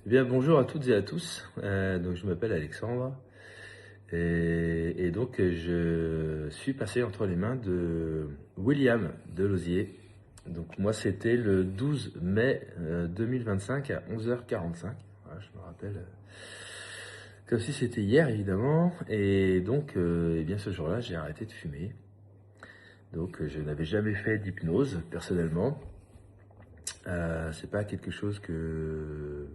Eh bien, bonjour à toutes et à tous. Donc, je m'appelle Alexandre et donc je suis passé entre les mains de William Delosier. Donc, moi, c'était le 12 mai 2025 à 11h45. Voilà, je me rappelle comme si c'était hier, évidemment. Et donc, eh bien, ce jour-là, j'ai arrêté de fumer. Donc, je n'avais jamais fait d'hypnose personnellement. C'est pas quelque chose que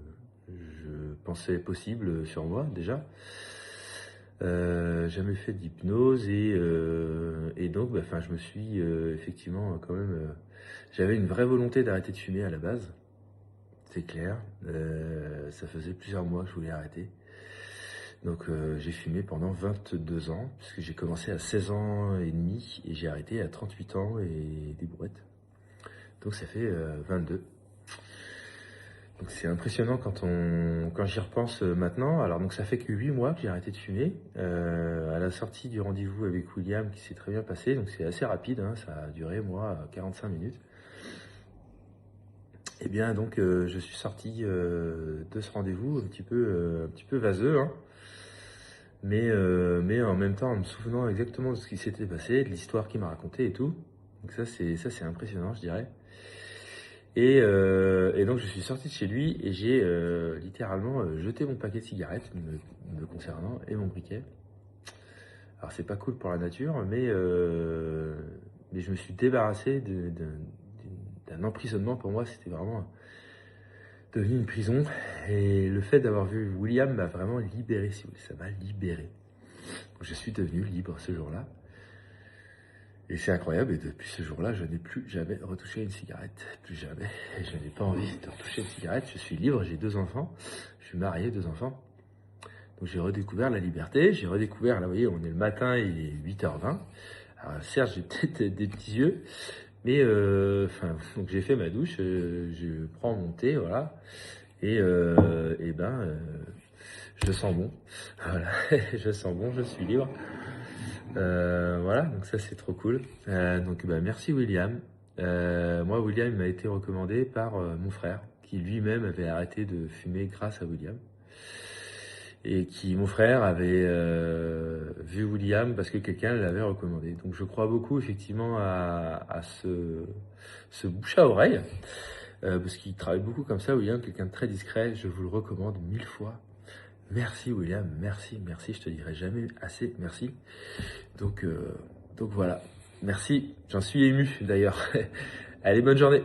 je pensais possible sur moi déjà. Jamais fait d'hypnose et donc bah, je me suis effectivement quand même j'avais une vraie volonté d'arrêter de fumer à la base, c'est clair. Ça faisait plusieurs mois que je voulais arrêter. Donc j'ai fumé pendant 22 ans, puisque j'ai commencé à 16 ans et demi et j'ai arrêté à 38 ans et des brouettes. Donc ça fait 22. Donc c'est impressionnant quand j'y repense maintenant. Alors donc ça fait que 8 mois que j'ai arrêté de fumer. À la sortie du rendez-vous avec William qui s'est très bien passé, donc c'est assez rapide, hein, ça a duré moi 45 minutes. Et bien donc je suis sorti de ce rendez-vous un petit peu vaseux, hein, mais en même temps en me souvenant exactement de ce qui s'était passé, de l'histoire qu'il m'a racontée et tout. Donc ça c'est impressionnant, je dirais. Et donc je suis sorti de chez lui et j'ai littéralement jeté mon paquet de cigarettes me concernant et mon briquet. Alors c'est pas cool pour la nature, mais je me suis débarrassé d'un emprisonnement. Pour moi, c'était vraiment devenu une prison. Et le fait d'avoir vu William m'a vraiment libéré, si vous voulez, ça m'a libéré. Donc, je suis devenu libre ce jour-là. Et c'est incroyable, et depuis ce jour-là, je n'ai plus jamais retouché une cigarette. Plus jamais. Et je n'ai pas envie de retoucher une cigarette. Je suis libre, j'ai 2 enfants. Je suis marié, 2 enfants. Donc j'ai redécouvert la liberté. J'ai redécouvert, là vous voyez, on est le matin, il est 8h20. Alors certes, j'ai peut-être des petits yeux. Mais donc j'ai fait ma douche, je prends mon thé, voilà. Je sens bon. Voilà, je sens bon, je suis libre. Voilà, donc ça c'est trop cool. Donc bah, merci William. Moi, William m'a été recommandé par mon frère, qui lui-même avait arrêté de fumer grâce à William. Et qui, mon frère, avait vu William parce que quelqu'un l'avait recommandé. Donc je crois beaucoup effectivement à ce bouche à oreille, parce qu'il travaille beaucoup comme ça, William, quelqu'un de très discret. Je vous le recommande 1000 fois. Merci William, merci, merci, je te dirai jamais assez merci. Donc, donc voilà, merci, j'en suis ému d'ailleurs. Allez, bonne journée.